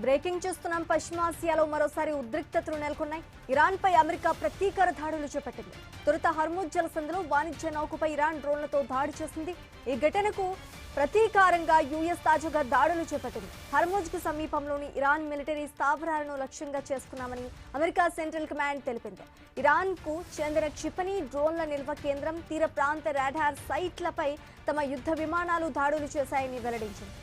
Breaking చూస్తున్నాం. పశ్చిమాసియాలో మరోసారి ఉద్రిక్తతలు నెలకొన్నాయి. ఇరాన్ పై అమెరికా ప్రతీకార దాడులు చేపట్టింది. తొలుత హర్ముజ్ జలసంధిలో వాణిజ్య నౌకపై ఇరాన్ డ్రోన్లతో దాడి చేసింది. ఈ ఘటనకు ప్రతీకారంగా యుఎస్ తాజాగా దాడులు చేపట్టింది. హర్ముజ్ కు సమీపంలోని ఇరాన్ మిలిటరీ స్థావరాలను లక్ష్యంగా చేసుకున్నామని అమెరికా సెంట్రల్ కమాండ్ తెలిపింది. ఇరాన్ కు చెందిన క్షిపణి డ్రోన్ల నిల్వ కేంద్రం, తీర ప్రాంత రాడార్ సైట్లపై తమ యుద్ధ విమానాలు దాడులు చేశాయని వెల్లడించింది.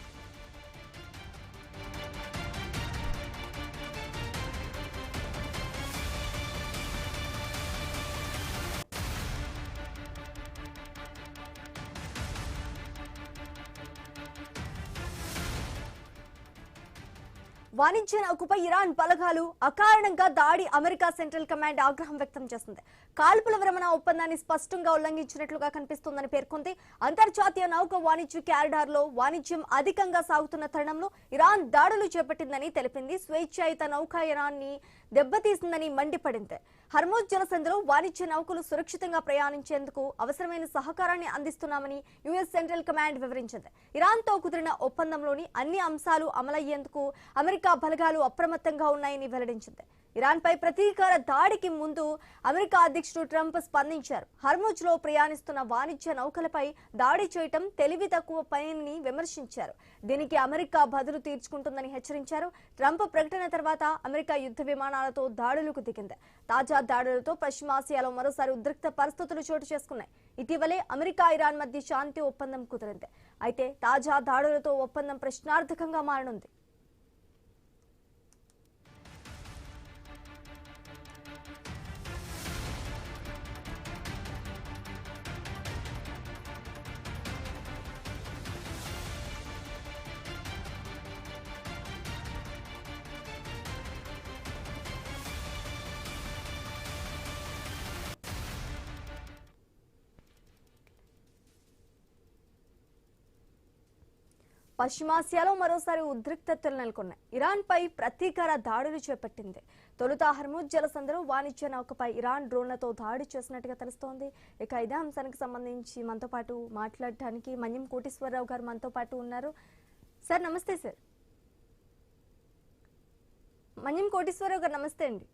వాణిజ్య నౌకపై ఇరాన్ బలగాలు అకారణంగా దాడి అమెరికా సెంట్రల్ కమాండ్ ఆగ్రహం వ్యక్తం చేసింది. కాల్పుల విరమణ ఒప్పందాన్ని స్పష్టంగా ఉల్లంఘించినట్లుగా కనిపిస్తోందని పేర్కొంది. అంతర్జాతీయ నౌక వాణిజ్య కారిడార్లో వాణిజ్యం అధికంగా సాగుతున్న తరుణంలో ఇరాన్ దాడులు చేపట్టిందని తెలిపింది. స్వేచ్ఛాయుత నౌకాయానాన్ని దెబ్బతీసిందని మండిపడింది. హర్ముజ్ జలసంధిలో వాణిజ్య నౌకలు సురక్షితంగా ప్రయాణించేందుకు అవసరమైన సహకారాన్ని అందిస్తున్నామని యుఎస్ సెంట్రల్ కమాండ్ వివరించింది. ఇరాన్తో కుదిరిన ఒప్పందంలోని అన్ని అంశాలు అమలయ్యేందుకు అమెరికా బలగాలు అప్రమత్తంగా ఉన్నాయని వెల్లడించింది. ఇరాన్పై ప్రతీకార దాడికి ముందు అమెరికా అధ్యక్షుడు ట్రంప్ స్పందించారు. హర్ముజ్ లో ప్రయాణిస్తున్న వాణిజ్య నౌకలపై దాడి చేయటం తెలివి తక్కువ పనిని విమర్శించారు. దీనికి అమెరికా బదులు తీర్చుకుంటుందని హెచ్చరించారు. ట్రంప్ ప్రకటన తర్వాత అమెరికా యుద్ధ విమానాలతో దాడులకు దిగింది. తాజా దాడులతో పశ్చిమాసియాలో మరోసారి ఉద్రిక్త పరిస్థితులు చోటు చేసుకున్నాయి. ఇటీవలే అమెరికా ఇరాన్ మధ్య శాంతి ఒప్పందం కుదిరింది. అయితే తాజా దాడులతో ఒప్పందం ప్రశ్నార్థకంగా మారనుంది. పశ్చిమాసియాలో మరోసారి ఉద్రిక్తతలు నెలకొన్నాయి. ఇరాన్ పై ప్రతీకార దాడులు చేపట్టింది. తొలుత హర్ముజ్ జలసంధిలో వాణిజ్య నౌకపై ఇరాన్ డ్రోన్లతో దాడి చేసినట్టుగా తెలుస్తోంది. ఇక ఇదే అంశానికి సంబంధించి మనతో పాటు మాట్లాడటానికి మన్యం కోటేశ్వరరావు గారు మనతో పాటు ఉన్నారు. సార్ నమస్తే. సార్ మన్యం కోటేశ్వరరావు గారు నమస్తే అండి.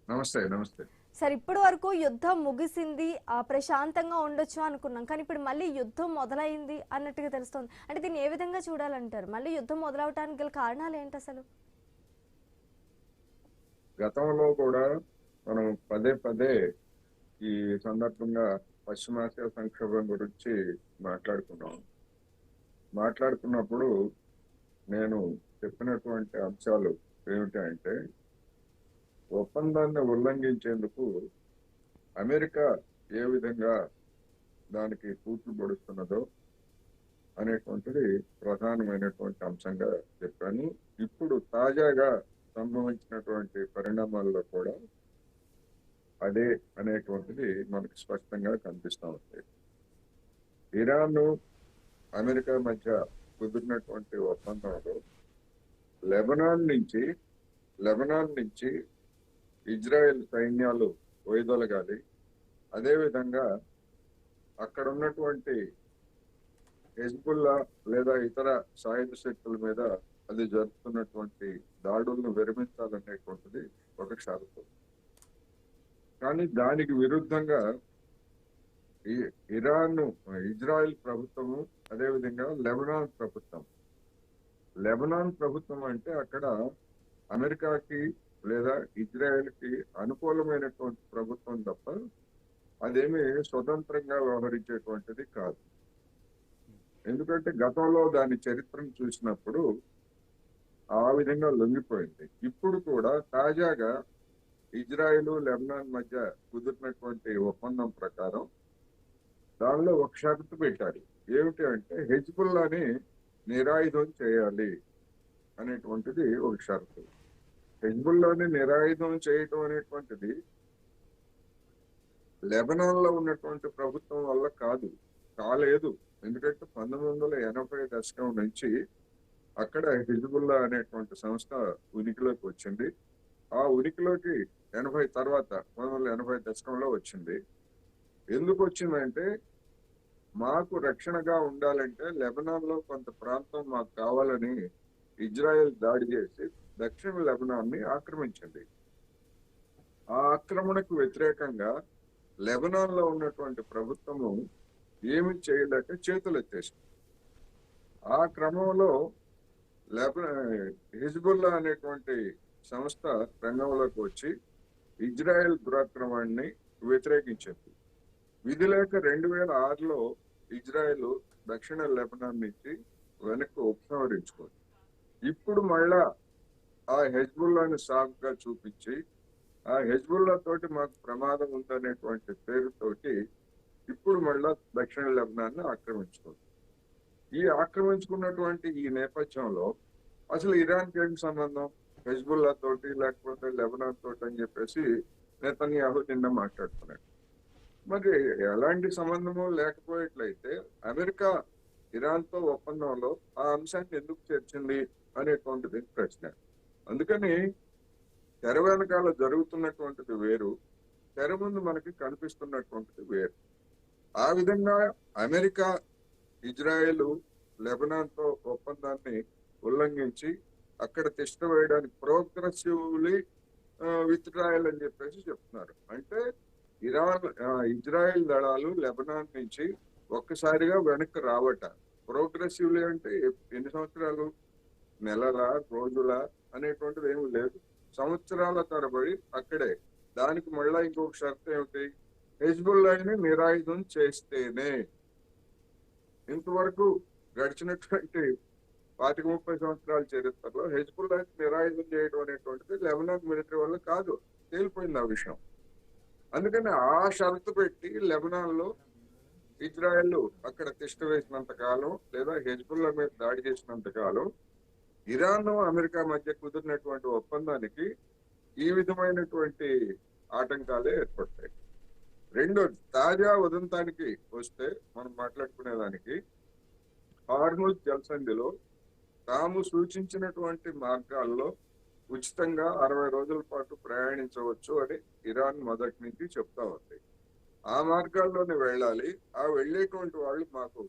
నమస్తే. నమస్తే సార్, ఇప్పటి వరకు యుద్ధం ముగిసింది, ప్రశాంతంగా ఉండొచ్చు అనుకున్నాం, కానీ ఇప్పుడు మళ్ళీ యుద్ధం మొదలైంది అన్నట్టుగా తెలుస్తోంది. అంటే దీన్ని ఏ విధంగా చూడాలంటారు? మళ్ళీ యుద్ధం మొదలవటానికి గల కారణాలు ఏంటి అసలు? గతంలో కూడా మనం పదే పదే ఈ సందర్భంగా పశ్చిమాసియా సంక్షోభం గురించి మాట్లాడుకున్నప్పుడు నేను చెప్పినటువంటి అంశాలు ఏమిటి అంటే, ఒప్పందాన్ని ఉల్లంఘించేందుకు అమెరికా ఏ విధంగా దానికి కూతురు పొడుస్తున్నదో అనేటువంటిది ప్రధానమైనటువంటి అంశంగా చెప్పాను. ఇప్పుడు తాజాగా సంభవించినటువంటి పరిణామాల్లో కూడా అదే అనేటువంటిది మనకు స్పష్టంగా కనిపిస్తూ ఉంది. ఇరాన్ అమెరికా మధ్య కుదిరినటువంటి ఒప్పందంలో లెబనాన్ నుంచి ఇజ్రాయెల్ సైన్యాలు వైదొలగాలి, అదేవిధంగా అక్కడ ఉన్నటువంటి హెజ్బుల్లా లేదా ఇతర సాయుధ శక్తుల మీద అది జరుపుతున్నటువంటి దాడులను విరమించాలనేటువంటిది ఒక షరతు. కానీ దానికి విరుద్ధంగా ఇజ్రాయెల్ ప్రభుత్వము, అదేవిధంగా లెబనాన్ ప్రభుత్వం అంటే అక్కడ అమెరికాకి లేదా ఇజ్రాయెల్ కి అనుకూలమైనటువంటి ప్రభుత్వం తప్ప అదేమి స్వతంత్రంగా వ్యవహరించేటువంటిది కాదు. ఎందుకంటే గతంలో దాని చరిత్రను చూసినప్పుడు ఆ విధంగా లొంగిపోయింది. ఇప్పుడు కూడా తాజాగా ఇజ్రాయెల్ లెబనాన్ మధ్య కుదిరినటువంటి ఒప్పందం ప్రకారం దానిలో ఒక షరతు పెట్టారు. ఏమిటి అంటే, హెజ్బుల్లాని నిరాయుధం చేయాలి అనేటువంటిది ఒక షరతు. హెజ్బుల్లాని నిరాయుధం చేయటం అనేటువంటిది లెబనాన్ లో ఉన్నటువంటి ప్రభుత్వం వల్ల కాలేదు. ఎందుకంటే 1980 దశకం నుంచి అక్కడ హిజ్బుల్లా అనేటువంటి సంస్థ ఉనికిలోకి వచ్చింది. ఆ ఉనికిలోకి 1980 దశకంలో వచ్చింది. ఎందుకు వచ్చిందంటే, మాకు రక్షణగా ఉండాలంటే లెబనాన్ లో కొంత ప్రాంతం మాకు కావాలని ఇజ్రాయెల్ దాడి చేసి దక్షిణ లెబనాన్ ని ఆక్రమించింది. ఆ ఆక్రమణకు వ్యతిరేకంగా లెబనాన్ లో ఉన్నటువంటి ప్రభుత్వము ఏమి చేయలేక చేతులు ఎత్తేసింది. ఆ క్రమంలో హిజ్బుల్లా అనేటువంటి సంస్థ రంగంలోకి వచ్చి ఇజ్రాయెల్ దురాక్రమణని వ్యతిరేకించింది. విధి లేక 2006లో ఇజ్రాయెల్ దక్షిణ లెబనాన్ నుంచి వెనక్కి ఉపసంహరించుకుంది. ఇప్పుడు మళ్ళా ఆ హెజ్బుల్లాని సాఫ్గా చూపించి ఆ హెజ్బుల్లా తోటి మాకు ప్రమాదం ఉందనేటువంటి పేరుతోటి ఇప్పుడు మళ్ళా దక్షిణ లెబనాన్ ఆక్రమించుకుంది. ఈ ఆక్రమించుకున్నటువంటి ఈ నేపథ్యంలో అసలు ఇరాన్కి ఏం సంబంధం హెజ్బుల్లా తోటి లేకపోతే లెబనాన్ తోటి అని చెప్పేసి నెతన్యాహు నిన్న మాట్లాడుతున్నాడు. మరి ఎలాంటి సంబంధము లేకపోయేట్లయితే అమెరికా ఇరాన్ తో ఒప్పందంలో ఆ అంశాన్ని ఎందుకు చేర్చింది అనేటువంటిది ప్రశ్న. అందుకని తెర వెనకాల జరుగుతున్నటువంటిది వేరు, తెర ముందు మనకి కనిపిస్తున్నటువంటిది వేరు. ఆ విధంగా అమెరికా ఇజ్రాయెల్ లెబనాన్ తో ఒప్పందాన్ని ఉల్లంఘించి అక్కడ తిష్ట వేయడానికి ప్రోగ్రెసివ్లీ విత్డ్రాయల్ అని చెప్పేసి చెప్తున్నారు. అంటే ఇజ్రాయెల్ దళాలు లెబనాన్ నుంచి ఒక్కసారిగా వెనక్కి రావట. ప్రోగ్రెసివ్లీ అంటే ఎన్ని సంవత్సరాలు, నెలల, రోజుల అనేటువంటిది ఏమి లేదు, సంవత్సరాల తరబడి అక్కడే. దానికి మళ్ళా ఇంకొక షరతు ఏమిటి, హెజ్బుల్లాని నిరాయుధం చేస్తేనే. ఇంతవరకు గడిచినటువంటి 25-30 సంవత్సరాల చరిత్రలో హెజ్బుల్లాని నిరాయుధం చేయడం అనేటువంటిది లెబనాన్ మిలిటరీ వల్ల కాదు, తేలిపోయింది ఆ విషయం. అందుకని ఆ షరతు పెట్టి లెబనాన్ లో ఇజ్రాయెల్ అక్కడ తిష్ట వేసినంత కాలం లేదా హెజ్బుల్లా మీద దాడి చేసినంత కాలం ఇరాన్ అమెరికా మధ్య కుదిరినటువంటి ఒప్పందానికి ఈ విధమైనటువంటి ఆటంకాలే ఏర్పడతాయి. రెండోది, తాజా ఉదంతానికి వస్తే మనం మాట్లాడుకునేదానికి హార్ముజ్ జలసంధిలో తాము సూచించినటువంటి మార్గాల్లో ఉచితంగా 60 రోజుల పాటు ప్రయాణించవచ్చు అని ఇరాన్ మొదటి నుంచి చెప్తా ఉంది. ఆ మార్గాల్లోనే వెళ్ళాలి, ఆ వెళ్ళేటువంటి వాళ్ళు మాకు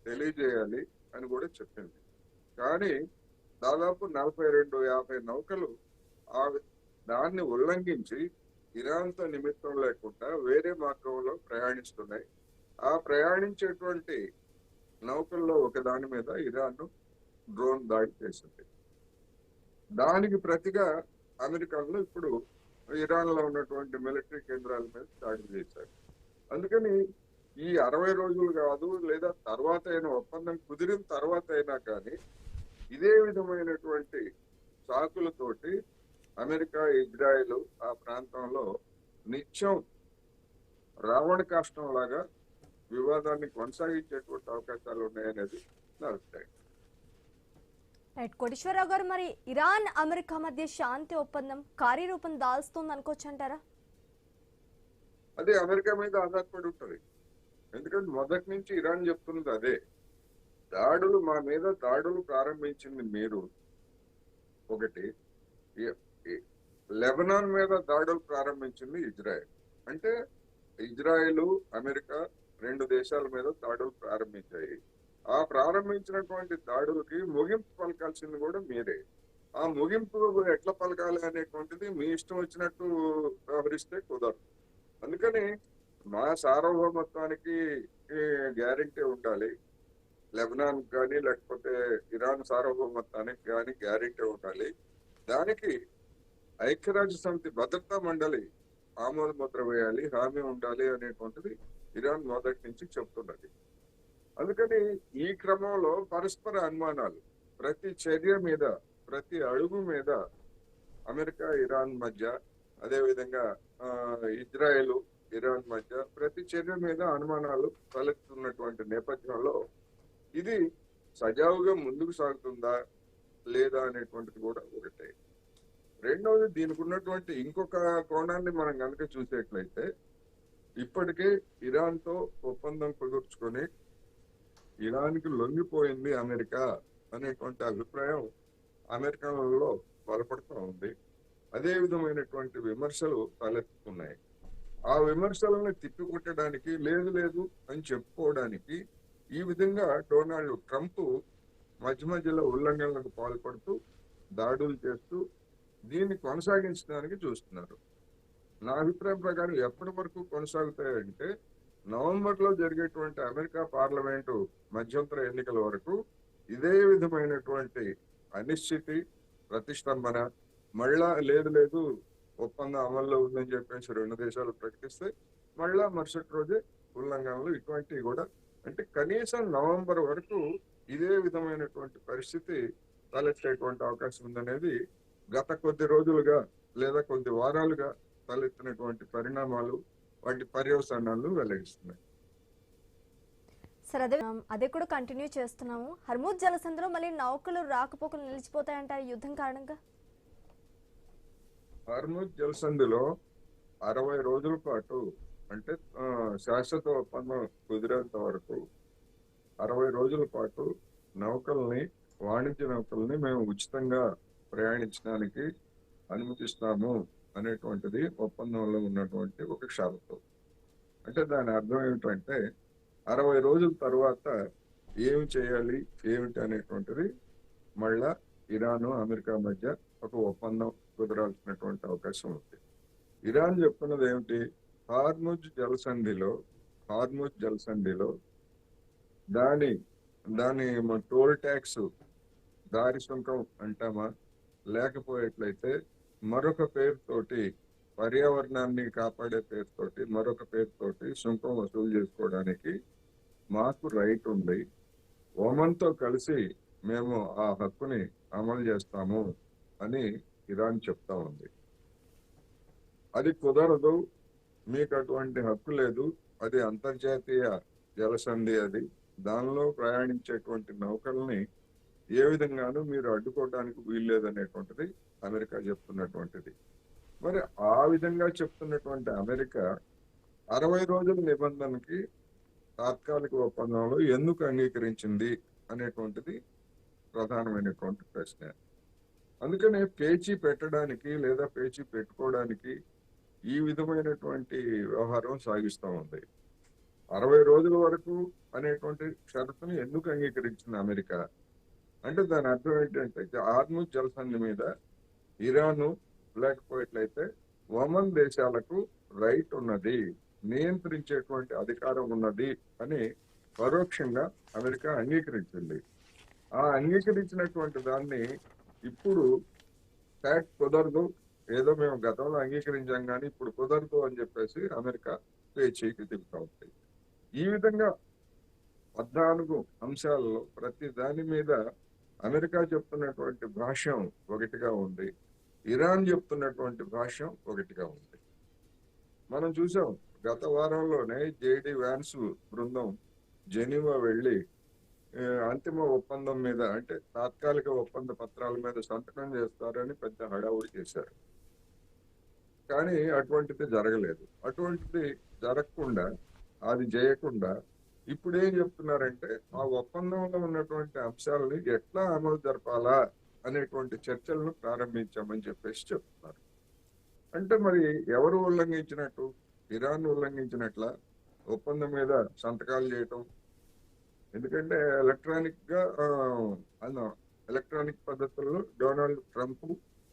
తెలియజేయాలి అని కూడా చెప్పింది. కానీ దాదాపు 42-50 నౌకలు దాన్ని ఉల్లంఘించి ఇరాన్తో నిమిత్తం లేకుండా వేరే మార్గంలో ప్రయాణిస్తున్నాయి. ఆ ప్రయాణించేటువంటి నౌకల్లో ఒక దాని మీద ఇరాన్ డ్రోన్ దాడి చేసింది. దానికి ప్రతిగా అమెరికాలో ఇప్పుడు ఇరాన్ లో ఉన్నటువంటి మిలిటరీ కేంద్రాల మీద దాడి చేశారు. అందుకని ఈ 60 రోజులు కాదు, లేదా తర్వాత అయినా ఒప్పందం కుదిరిన తర్వాత అయినా కానీ ఇదే విధమైనటువంటి సాకులతోటి అమెరికా ఇజ్రాయెల్ ఆ ప్రాంతంలో నిత్యం రావణ కాష్టం లాగా వివాదాన్ని కొనసాగించేటువంటి అవకాశాలు ఉన్నాయనేది నా అభిప్రాయం. రైట్ కోటేశ్వరరావు గారు, మరి ఇరాన్ అమెరికా మధ్య శాంతి ఒప్పందం కార్యరూపం దాల్స్తుంది అనుకోవచ్చు అంటారా? అదే అమెరికా మీద ఆధారపడి ఉంటుంది. ఎందుకంటే మొదటి నుంచి ఇరాన్ చెప్తున్నది అదే, దాడులు మా మీద దాడులు ప్రారంభించింది మీరు ఒకటి, లెబనాన్ మీద దాడులు ప్రారంభించింది ఇజ్రాయెల్. అంటే ఇజ్రాయెల్ అమెరికా 2 దేశాల మీద దాడులు ప్రారంభించాయి. ఆ ప్రారంభించినటువంటి దాడులకి ముగింపు పలకాల్సింది కూడా మీరే. ఆ ముగింపు ఎట్లా పలకాలి అనేటువంటిది మీ ఇష్టం వచ్చినట్టు వ్యవహరిస్తే కుదరదు. అందుకని మా సార్వభౌమత్వానికి గ్యారెంటీ ఉండాలి, లెబనాన్ కానీ లేకపోతే ఇరాన్ సార్వభౌమత్వానికి కానీ గ్యారెంటీ ఉండాలి. దానికి ఐక్యరాజ్య సమితి భద్రతా మండలి ఆమోద ముద్ర వేయాలి, హామీ ఉండాలి అనేటువంటిది ఇరాన్ మొదటి నుంచి చెప్తున్నది. అందుకని ఈ క్రమంలో పరస్పర అనుమానాలు, ప్రతి చర్య మీద, ప్రతి అడుగు మీద అమెరికా ఇరాన్ మధ్య, అదేవిధంగా ఇజ్రాయెల్ ఇరాన్ మధ్య ప్రతి చర్య మీద అనుమానాలు తలెత్తున్నటువంటి నేపథ్యంలో ఇది సజావుగా ముందుకు సాగుతుందా లేదా అనేటువంటిది కూడా ఒకటే. రెండవది, దీనికి ఉన్నటువంటి ఇంకొక కోణాన్ని మనం కనుక చూసేట్లయితే ఇప్పటికే ఇరాన్ తో ఒప్పందం కుదుర్చుకొని ఇరాన్కి లొంగిపోయింది అమెరికా అనేటువంటి అభిప్రాయం అమెరికాలో బలపడుతూ ఉంది. అదే విధమైనటువంటి విమర్శలు తలెత్తుతున్నాయి. ఆ విమర్శలను తిప్పికొట్టడానికి, లేదు లేదు అని చెప్పుకోవడానికి ఈ విధంగా డొనాల్డ్ ట్రంప్ మధ్య మధ్యలో ఉల్లంఘనలకు పాల్పడుతూ దాడులు చేస్తూ దీన్ని కొనసాగించడానికి చూస్తున్నారు. నా అభిప్రాయం ప్రకారం ఎప్పటి వరకు కొనసాగుతాయంటే నవంబర్ లో జరిగేటువంటి అమెరికా పార్లమెంటు మధ్యంతర ఎన్నికల వరకు ఇదే విధమైనటువంటి అనిశ్చితి, ప్రతిష్టంభన, మళ్ళా లేదు ఒప్పందం అమల్లో ఉందని చెప్పేసి రెండు దేశాలు ప్రకటిస్తే మళ్ళా మరుసటి రోజే ఉల్లంఘనలు ఇటువంటివి కూడా, అంటే కనీసం నవంబర్ వరకు ఇదే విధమైనటువంటి పరిస్థితి తలెత్తేటువంటి అవకాశం ఉందనేది గత కొద్ది రోజులుగా లేదా కొద్ది వారాలుగా తలెత్తినటువంటి పరిణామాలు, వాటి పర్యవసానాలు వెల్లడిస్తున్నాయి. సరే, అదే కూడా కంటిన్యూ చేస్తున్నాము. హర్మూజ్ జలసంధిలో మళ్ళీ నౌకలు రాకపోకలు నిలిచిపోతాయంటారు యుద్ధం కారణంగా. హర్మూజ్ జలసంధిలో 60 రోజుల పాటు, అంటే శాశ్వత ఒప్పందం కుదిరేంత వరకు 60 రోజుల పాటు నౌకల్ని, వాణిజ్య నౌకల్ని మేము ఉచితంగా ప్రయాణించడానికి అనుమతిస్తాము అనేటువంటిది ఒప్పందంలో ఉన్నటువంటి ఒక షరతు. అంటే దాని అర్థం ఏమిటంటే 60 రోజుల తర్వాత ఏమి చేయాలి ఏమిటి అనేటువంటిది మళ్ళా ఇరాను అమెరికా మధ్య ఒక ఒప్పందం కుదరాల్సినటువంటి అవకాశం ఉంది. ఇరాన్ చెప్తున్నది ఏమిటి, హార్ముజ్ జలసంధిలో దాని టోల్ ట్యాక్స్, దారి సుంకం అంటామా, లేకపోయేట్లయితే మరొక పేరుతోటి, పర్యావరణాన్ని కాపాడే పేరుతోటి మరొక పేరుతోటి సుంకం వసూలు చేసుకోవడానికి మాకు రైట్ ఉంది. ఒమన్తో కలిసి మేము ఆ హక్కుని అమలు చేస్తాము అని ఇరాన్ చెప్తా ఉంది. అది కుదరదు, మీకు అటువంటి హక్కు లేదు, అది అంతర్జాతీయ జలసంధి, అది దానిలో ప్రయాణించేటువంటి నౌకల్ని ఏ విధంగానూ మీరు అడ్డుకోవడానికి వీల్లేదనేటువంటిది అమెరికా చెప్తున్నటువంటిది. మరి ఆ విధంగా చెప్తున్నటువంటి అమెరికా 60 రోజుల నిబంధనకి తాత్కాలిక ఒప్పందంలో ఎందుకు అంగీకరించింది అనేటువంటిది ప్రధానమైనటువంటి ప్రశ్న. అందుకనే పేచీ పెట్టడానికి లేదా పేచీ పెట్టుకోవడానికి ఈ విధమైనటువంటి వ్యవహారం సాగిస్తూ ఉంది. 60 రోజుల వరకు అనేటువంటి షరతుని ఎందుకు అంగీకరించింది అమెరికా అంటే దాని అర్థం ఏంటంటే హార్ముజ్ జలసంధి మీద ఇరాను లేకపోయేట్లయితే ఒమన్ దేశాలకు రైట్ ఉన్నది, నియంత్రించేటువంటి అధికారం ఉన్నది అని పరోక్షంగా అమెరికా అంగీకరించింది. ఆ అంగీకరించినటువంటి దాన్ని ఇప్పుడు కుదరదు, ఏదో మేము గతంలో అంగీకరించాం కానీ ఇప్పుడు కుదరదు అని చెప్పేసి అమెరికా పేచీకి దిగుతా ఉంది. ఈ విధంగా 14 అంశాలలో ప్రతి దాని మీద అమెరికా చెప్తున్నటువంటి భాష్యం ఒకటిగా ఉంది, ఇరాన్ చెప్తున్నటువంటి భాష్యం ఒకటిగా ఉంది. మనం చూసాం గత వారంలోనే జేడి వ్యాన్స్ బృందం జెనీవా వెళ్ళి అంతిమ ఒప్పందం మీద, అంటే తాత్కాలిక ఒప్పంద పత్రాల మీద సంతకం చేస్తారని పెద్ద హడావుడి చేశారు. కానీ అటువంటిది జరగలేదు. అటువంటిది జరగకుండా, అది చేయకుండా ఇప్పుడు ఏం చెప్తున్నారంటే ఆ ఒప్పందంలో ఉన్నటువంటి అంశాలని ఎట్లా అమలు జరపాలా అనేటువంటి చర్చలను ప్రారంభించామని చెప్పేసి చెప్తున్నారు. అంటే మరి ఎవరు ఉల్లంఘించినట్టు? ఇరాన్ ఉల్లంఘించినట్ల ఒప్పందం మీద సంతకాలు చేయటం. ఎందుకంటే ఎలక్ట్రానిక్ పద్ధతుల్లో డొనాల్డ్ ట్రంప్,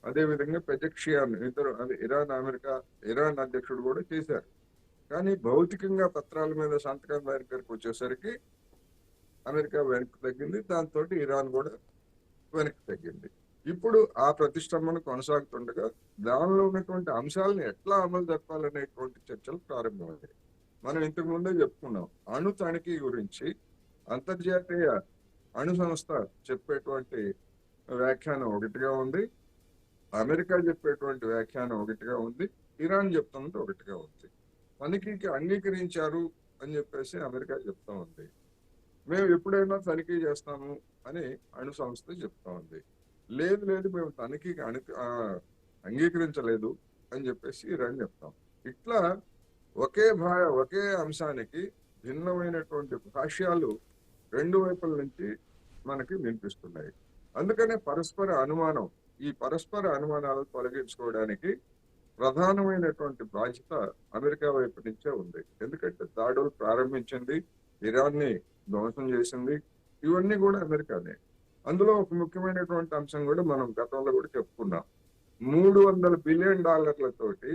అదేవిధంగా పెజెక్షియాన్, ఇద్దరు, అది ఇరాన్ అధ్యక్షుడు కూడా చేశారు. కానీ భౌతికంగా పత్రాల మీద సంతకం దగ్గరికి వచ్చేసరికి అమెరికా వెనక్కి తగ్గింది, దాంతో ఇరాన్ కూడా వెనక్కి తగ్గింది. ఇప్పుడు ఆ ప్రతిష్టంభన కొనసాగుతుండగా దానిలో ఉన్నటువంటి అంశాలను ఎట్లా అమలు జరపాలనేటువంటి చర్చలు ప్రారంభమయ్యాయి. మనం ఇంతకు ముందే చెప్పుకున్నాం, అణు తనిఖీ గురించి అంతర్జాతీయ అణు సంస్థ చెప్పేటువంటి వ్యాఖ్యానం ఒకటిగా ఉంది, అమెరికా చెప్పేటువంటి వ్యాఖ్యానం ఒకటిగా ఉంది, ఇరాన్ చెప్తున్నది ఒకటిగా ఉంది. తనిఖీకి అంగీకరించారు అని చెప్పేసి అమెరికా చెప్తా ఉంది. మేము ఎప్పుడైనా తనిఖీ చేస్తాము అని అణు సంస్థ చెప్తా ఉంది. లేదు మేము తనిఖీకి అంగీకరించలేదు అని చెప్పేసి ఇరాన్ చెప్తాం. ఇట్లా ఒకే అంశానికి భిన్నమైనటువంటి భాష్యాలు రెండు వైపుల నుంచి మనకి వినిపిస్తున్నాయి. అందుకనే ఈ పరస్పర అనుమానాలు తొలగించుకోవడానికి ప్రధానమైనటువంటి బాధ్యత అమెరికా వైపు నుంచే ఉంది. ఎందుకంటే దాడులు ప్రారంభించింది, ఇరాన్ని ధ్వంసం చేసింది, ఇవన్నీ కూడా అమెరికానే. అందులో ఒక ముఖ్యమైనటువంటి అంశం కూడా మనం గతంలో కూడా చెప్పుకున్నాం. $300 బిలియన్ తోటి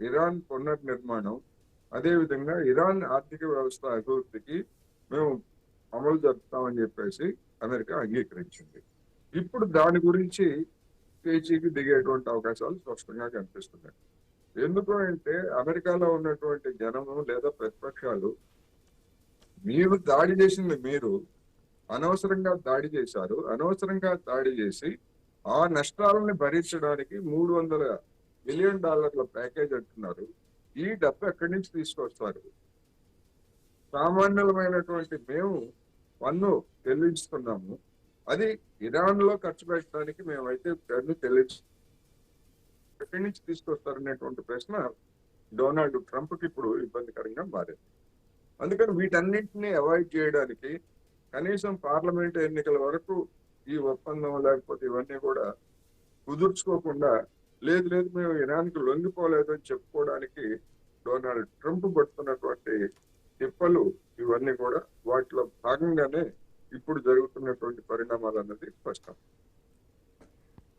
ఇరాన్ పునర్నిర్మాణం, అదేవిధంగా ఇరాన్ ఆర్థిక వ్యవస్థ అభివృద్ధికి మేము అమలు జరుపుతామని చెప్పేసి అమెరికా అంగీకరించింది. ఇప్పుడు దాని గురించి పేచీకి దిగేటువంటి అవకాశాలు స్పష్టంగా కనిపిస్తున్నాయి. ఎందుకు అంటే అమెరికాలో ఉన్నటువంటి జనము లేదా ప్రతిపక్షాలు, మీరు దాడి చేసింది మీరు అనవసరంగా దాడి చేశారు, అనవసరంగా దాడి చేసి ఆ నష్టాలను భరించడానికి $300 బిలియన్ ప్యాకేజ్ అంటున్నారు. ఈ డబ్బు ఎక్కడి నుంచి తీసుకొస్తారు? సామాన్యులమైనటువంటి మేము పన్ను చెల్లిస్తున్నాము, అది ఇరాన్ లో ఖర్చు పెట్టడానికి మేమైతే పన్ను ఎక్కడి నుంచి తీసుకొస్తారనేటువంటి ప్రశ్న డొనాల్డ్ ట్రంప్ కి ఇప్పుడు ఇబ్బందికరంగా మారింది. అందుకని వీటన్నింటినీ అవాయిడ్ చేయడానికి కనీసం పార్లమెంట్ ఎన్నికల వరకు ఈ ఒప్పందం లేకపోతే ఇవన్నీ కూడా కుదుర్చుకోకుండా, లేదు లేదు మేము ఇరాన్కి లొంగిపోలేదు అని చెప్పుకోవడానికి డొనాల్డ్ ట్రంప్ పడుతున్నటువంటి తిప్పలు ఇవన్నీ కూడా వాటిలో భాగంగానే ఇప్పుడు జరుగుతున్నటువంటి పరిణామాలు అన్నది స్పష్టం.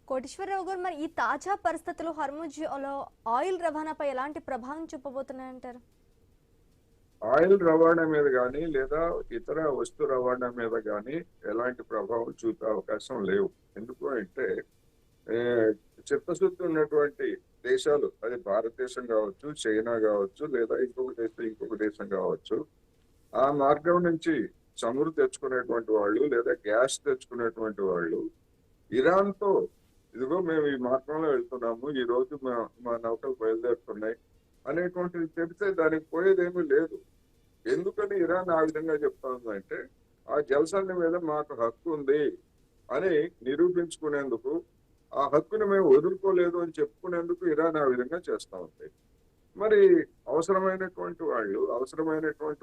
కోటేశ్వరరావు గారు, మరి ఈ తాజా పరిస్థితులు హర్ముజ్ లో ఆయిల్ రవాణాపై ఎలాంటి ప్రభావం చూపబోతున్నాయంటారు? ఆయిల్ రవాణా మీద కానీ లేదా ఇతర వస్తు రవాణా మీద కానీ ఎలాంటి ప్రభావం చూపే అవకాశం లేవు. ఎందుకు అంటే చిత్తశుద్ధి ఉన్నటువంటి దేశాలు, అది భారతదేశం కావచ్చు, చైనా కావచ్చు, లేదా ఇంకొక దేశం కావచ్చు, ఆ మార్గం నుంచి చమురు తెచ్చుకునేటువంటి వాళ్ళు లేదా గ్యాస్ తెచ్చుకునేటువంటి వాళ్ళు ఇరాన్ తో ఇదిగో మేము ఈ మార్గంలో వెళ్తున్నాము, ఈ రోజు మా నౌకలు బయలుదేరుతున్నాయి అనేటువంటిది చెబితే దానికి పోయేదేమీ లేదు. ఎందుకని ఇరాన్ ఆ విధంగా చెప్తా ఉందంటే ఆ జలసంధి మీద మాకు హక్కు ఉంది అని నిరూపించుకునేందుకు, ఆ హక్కుని మేము వదులుకోలేదు అని చెప్పుకునేందుకు ఇరాన్ ఆ విధంగా చేస్తా ఉంది. మరి అవసరమైనటువంటి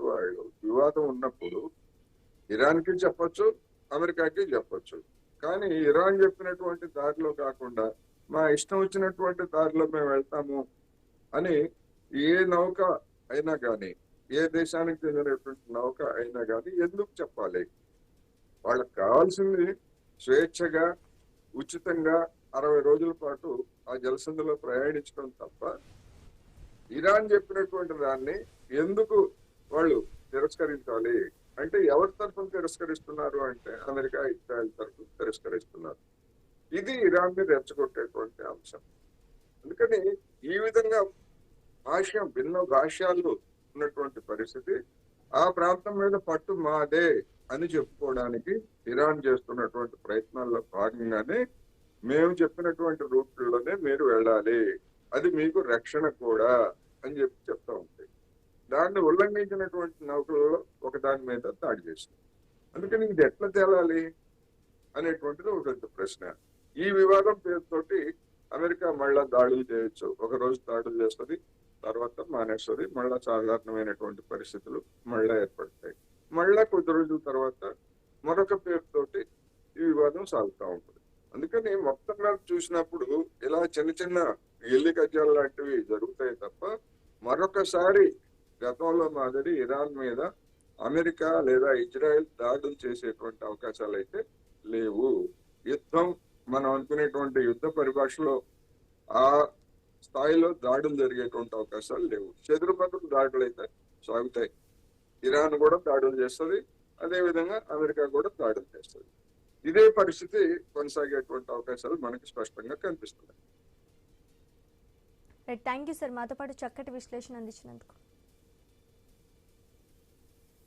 వాళ్ళు వివాదం ఉన్నప్పుడు ఇరాన్కి చెప్పొచ్చు, అమెరికాకి చెప్పొచ్చు. కానీ ఇరాన్ చెప్పినటువంటి దారిలో కాకుండా మా ఇష్టం వచ్చినటువంటి దారిలో మేము వెళ్తాము అని ఏ నౌక అయినా కానీ, ఏ దేశానికి చెందినటువంటి నౌక అయినా కానీ ఎందుకు చెప్పాలి? వాళ్ళకి కావాల్సింది స్వేచ్ఛగా ఉచితంగా 60 రోజుల పాటు ఆ జలసంధిలో ప్రయాణించడం తప్ప ఇరాన్ చెప్పినటువంటి దాన్ని ఎందుకు వాళ్ళు తిరస్కరించాలి? అంటే ఎవరి తరఫున తిరస్కరిస్తున్నారు అంటే అమెరికా, ఇజ్రాయెల్ తరఫున తిరస్కరిస్తున్నారు. ఇది ఇరాన్ ని రెచ్చగొట్టేటువంటి అంశం. అందుకని ఈ విధంగా భిన్న భాష్యాలు ఉన్నటువంటి పరిస్థితి, ఆ ప్రాంతం మీద పట్టు మాదే అని చెప్పుకోవడానికి ఇరాన్ చేస్తున్నటువంటి ప్రయత్నాల్లో భాగంగానే మేము చెప్పినటువంటి రూట్లలోనే మీరు వెళ్ళాలి, అది మీకు రక్షణ కూడా అని చెప్తా ఉంది. దాన్ని ఉల్లంఘించినటువంటి నౌకలలో ఒక దాని మీద దాడి చేసింది. అందుకని ఇది ఎట్లా తేలాలి అనేటువంటిది ఒక ప్రశ్న. ఈ వివాదం పేరుతోటి అమెరికా మళ్ళా దాడులు చేయొచ్చు. ఒక రోజు దాడులు చేస్తుంది, తర్వాత మానేస్తుంది, మళ్ళా సాధారణమైనటువంటి పరిస్థితులు మళ్ళా ఏర్పడతాయి. మళ్ళా కొద్ది రోజుల తర్వాత మరొక పేరుతోటి ఈ వివాదం సాగుతూ ఉంటుంది. అందుకని మొత్తం మీద చూసినప్పుడు ఇలా చిన్న చిన్న ఎల్లి కజ్జాలు లాంటివి జరుగుతాయి తప్ప మరొకసారి గతంలో మాదిరి ఇరాన్ మీద అమెరికా లేదా ఇజ్రాయెల్ దాడులు చేసేటువంటి అవకాశాలు అయితే లేవు. యుద్ధం మనం అనుకునేటువంటి యుద్ధ పరిభాషలో ఆ స్థాయిలో దాడులు జరిగేటువంటి అవకాశాలు లేవు. చెదురుపదురు దాడులు అయితే సాగుతాయి. ఇరాన్ కూడా దాడులు చేస్తుంది, అదేవిధంగా అమెరికా కూడా దాడులు చేస్తుంది. ఇదే పరిస్థితి కొనసాగేటువంటి అవకాశాలు మనకి స్పష్టంగా కనిపిస్తున్నాయి. థ్యాంక్ యూ సార్, మాతో పాటు చక్కటి విశ్లేషణ అందించినందుకు.